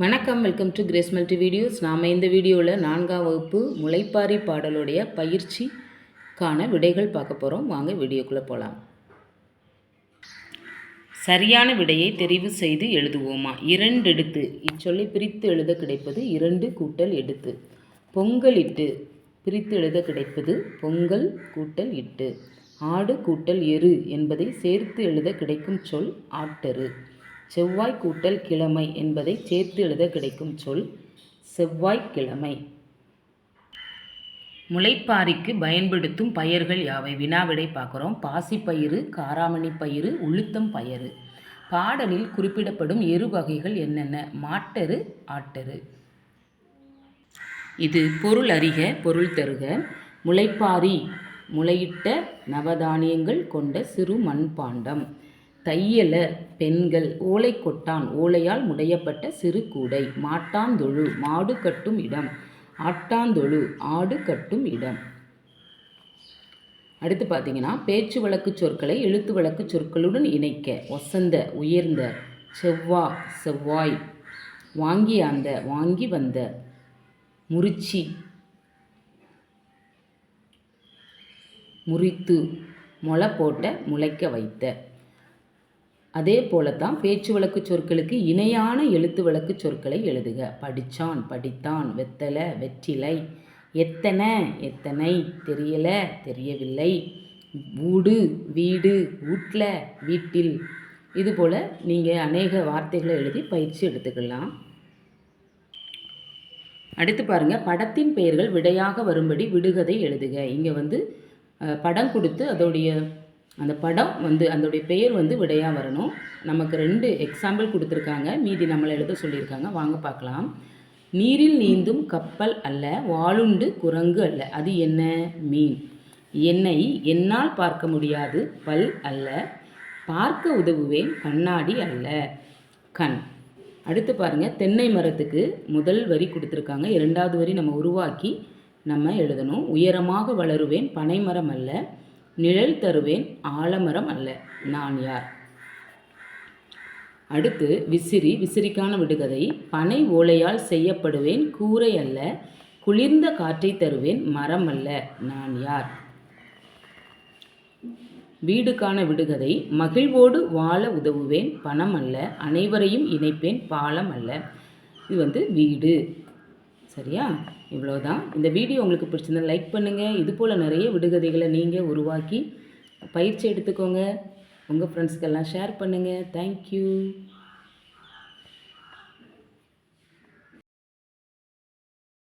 வணக்கம், welcome to grace multi videos. நாம் இந்த வீடியோவில் 4ஆம் வகுப்பு முளைப்பாரி பாடலுடைய பயிற்சிக்கான விடைகள் பார்க்க போகிறோம். வாங்க வீடியோக்குள்ளே போகலாம். சரியான விடையை தெரிவு செய்து எழுதுவோமா? 2 எடுத்து இச்சொல்லை பிரித்து எழுத கிடைப்பது 2 கூட்டல் எடுத்து. பொங்கலிட்டு பிரித்து எழுத கிடைப்பது பொங்கல் கூட்டல் இட்டு. ஆடு கூட்டல் எரு என்பதை சேர்த்து எழுத கிடைக்கும் சொல் ஆட்டெரு. செவ்வாய் கூட்டல் கிழமை என்பதை சேர்த்து எழுத கிடைக்கும் சொல் செவ்வாய்க்கிழமை. முளைப்பாரிக்கு பயன்படுத்தும் பயிர்கள் யாவை? வினாவிடை பார்க்குறோம். பாசிப்பயிறு, காராமணி பயிறு, உளுத்தம் பயிறு. பாடலில் குறிப்பிடப்படும் எரு வகைகள் என்னென்ன? மாட்டெரு, ஆட்டெரு. இது பொருள் அறிக, பொருள் தருக. முளைப்பாரி முளையிட்ட நவதானியங்கள் கொண்ட சிறு மண்பாண்டம். தையலர் பெண்கள். ஓலைக்கொட்டான் ஓலையால் முடையப்பட்ட சிறு கூடை. மாட்டாந்தொழு மாடு கட்டும் இடம். ஆட்டாந்தொழு ஆடு கட்டும் இடம். அடுத்து பார்த்தீங்கன்னா, பேச்சு வழக்கு சொற்களை எழுத்து வழக்கு சொற்களுடன் இணைக்க. ஒசந்த உயர்ந்த, செவ்வா செவ்வாய், வாங்கியாந்த வாங்கி வந்த, முறிச்சி முறித்து, முளை போட்ட முளைக்க வைத்த. அதே போல தான் பேச்சு வழக்கு சொற்களுக்கு இணையான எழுத்து வழக்கு சொற்களை எழுதுக. படித்தான் படித்தான், வெத்தலை வெற்றிலை, எத்தனை எத்தனை, தெரியல தெரியவில்லை, ஊடு வீடு வீட்டில் வீட்டில். இதுபோல் நீங்கள் அநேக வார்த்தைகளை எழுதி பயிற்சி எடுத்துக்கலாம். அடுத்து பாருங்கள், படத்தின் பெயர்கள் விடையாக வரும்படி விடுகதை எழுதுக. இங்கே படம் கொடுத்து அந்த படம் அதோடைய பெயர் விடையாக வரணும். நமக்கு 2 எக்ஸாம்பிள் கொடுத்துருக்காங்க, மீதி நம்மளை எழுத சொல்லியிருக்காங்க. வாங்க பார்க்கலாம். நீரில் நீந்தும் கப்பல் அல்ல, வாளுண்டு குரங்கு அல்ல. அது என்ன? மீன். என்னை என்னால் பார்க்க முடியாது, பல் அல்ல. பார்க்க உதவுவேன், கண்ணாடி அல்ல, கண். அடுத்து பாருங்கள், தென்னை மரத்துக்கு முதல் வரி கொடுத்துருக்காங்க, 2வது வரி நம்ம உருவாக்கி நம்ம எழுதணும். உயரமாக வளருவேன், பனைமரம் அல்ல. நிழல் தருவேன், ஆலமரம் அல்ல, நான் யார்? அடுத்து விசிறி. விசிறிக்கான விடுகதை. பனை ஓலையால் செய்யப்படுவேன், கூரை அல்ல. குளிர்ந்த காற்றை தருவேன், மரம் அல்ல, நான் யார்? வீடுக்கான விடுகதை. மகிழ்வோடு வாழ உதவுவேன், பணம் அல்ல. அனைவரையும் இணைப்பேன், பாலம் அல்ல. இது வீடு. சரியா? இவ்வளோதான். இந்த வீடியோ உங்களுக்கு பிடிச்சிருந்தா லைக் பண்ணுங்கள். இதுபோல் நிறைய விடுகதைகளை நீங்கள் உருவாக்கி பயிற்சி எடுத்துக்கோங்க. உங்கள் ஃப்ரெண்ட்ஸ்க்கெல்லாம் ஷேர் பண்ணுங்கள். தேங்க்யூ.